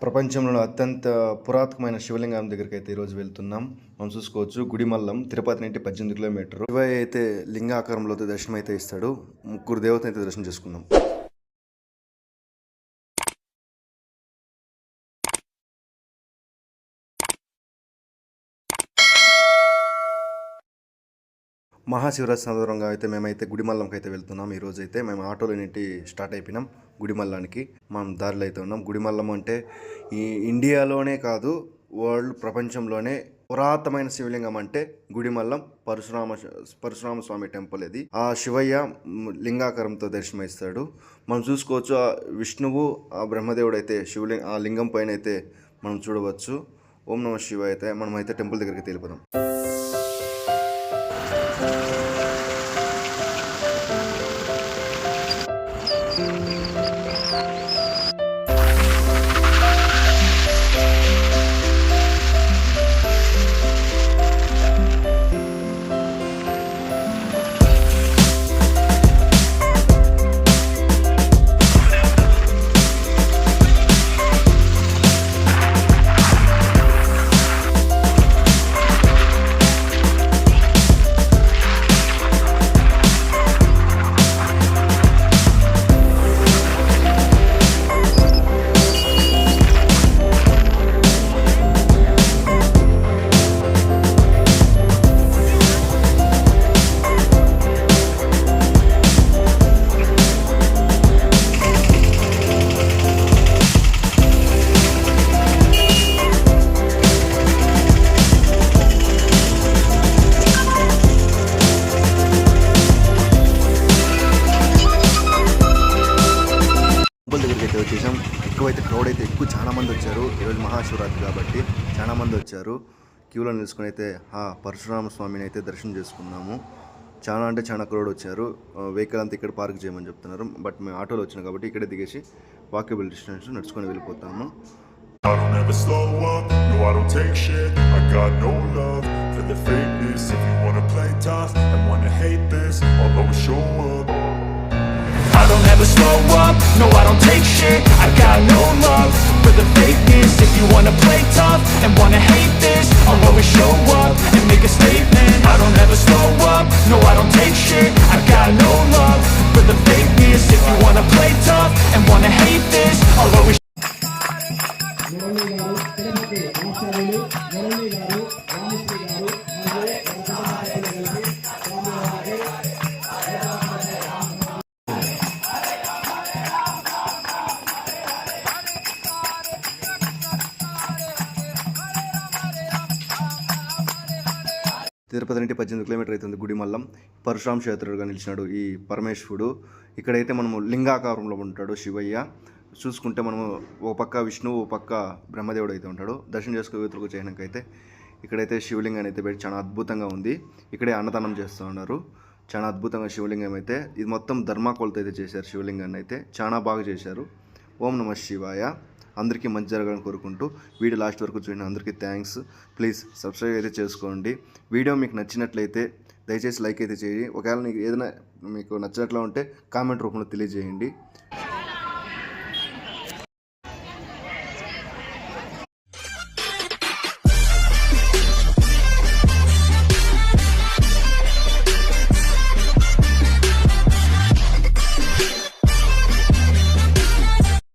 ప్రపంచంలో అత్యంత పురాతనమైన శివలింగం దగ్గరికి అయితే ఈరోజు వెళ్తున్నాం. మనం చూసుకోవచ్చు గుడిమల్లం తిరుపతి నుండి 18 కిలోమీటర్లు. శివయ్య అయితే లింగాకారంలో దర్శనం అయితే ఇస్తాడు. ముగ్గురు దేవతను అయితే దర్శనం చేసుకుందాం. మహాశివరాత్రి సందర్భంగా అయితే మేమైతే గుడిమల్లంకి అయితే వెళ్తున్నాం. ఈరోజు అయితే మేము ఆటోలో నుండి స్టార్ట్ అయిపోయినాం గుడిమల్లానికి. మనం దారిలో అయితే ఉన్నాం. గుడిమల్లం అంటే ఈ ఇండియాలోనే కాదు, వరల్డ్ ప్రపంచంలోనే పురాతనమైన శివలింగం అంటే గుడిమల్లం పరశురామ స్వామి టెంపుల్. ఇది ఆ శివయ్య లింగాకారంతో దర్శనమిస్తాడు. మనం చూసుకోవచ్చు ఆ విష్ణువు ఆ బ్రహ్మదేవుడు అయితే ఆ లింగం పైన అయితే మనం చూడవచ్చు. ఓం నమ శివాయ. అయితే మనమైతే టెంపుల్ దగ్గరికి వెళ్ళిపోదాం. వచ్చేసాం. ఎక్కువైతే క్రౌడ్ అయితే చాలా మంది వచ్చారు. ఈరోజు మహాశివరాత్రి కాబట్టి చాలా మంది వచ్చారు. క్యూలో నిలుచుకొని అయితే పరశురామ స్వామిని అయితే దర్శనం చేసుకున్నాము. చాలా క్రౌడ్ వచ్చారు. వెహికల్ అంతా ఇక్కడ పార్క్ చేయమని చెప్తున్నారు. బట్ మేము ఆటోలో వచ్చినాం కాబట్టి ఇక్కడే దిగేసి వాకబుల్ డిస్టెన్స్ నడుచుకొని వెళ్ళిపోతాము. I don't ever slow up, no I don't take shit. I got no love for the fakeness. If you wanna play tough and wanna hate this, I'll always show up. I don't ever slow up, no I don't take shit. I got no love for the fakeness. If you wanna play tough and wanna hate this, I'll always show up and make a statement. I don't ever slow up, no I don't take shit. I got no love for the fakeness. If you wanna play tough and wanna hate this, I'll always Tirupati నుండి 18 kilometre అవుతుంది గుడిమల్లం. పరశురామ క్షేత్రుడుగా నిలిచినాడు ఈ పరమేశ్వరుడు. ఇక్కడైతే మనము లింగాకారంలో ఉంటాడు శివయ్య. చూసుకుంటే మనము ఓ పక్క విష్ణువు ఓ పక్క బ్రహ్మదేవుడు అయితే ఉంటాడు. దర్శనం చేసుకుని చేయడానికైతే ఇక్కడైతే శివలింగాన్ని అయితే పెట్టి చాలా అద్భుతంగా ఉంది. ఇక్కడే అన్నదానం చేస్తూ ఉన్నారు. చాలా అద్భుతంగా శివలింగం అయితే ఇది మొత్తం ధర్మాకోలతో అయితే చేశారు. శివలింగాన్ని అయితే చాలా బాగా చేశారు. ఓం నమ శివాయ. అందరికీ మంచి జరగాలని కోరుకుంటూ వీడియో లాస్ట్ వరకు చూడండి. అందరికీ థ్యాంక్స్. ప్లీజ్ సబ్స్క్రైబ్ అయితే చేసుకోండి. వీడియో మీకు నచ్చినట్లయితే దయచేసి లైక్ అయితే చేయండి. ఒకవేళ మీకు ఏదైనా మీకు నచ్చినట్లు ఉంటే కామెంట్ రూపంలో తెలియజేయండి.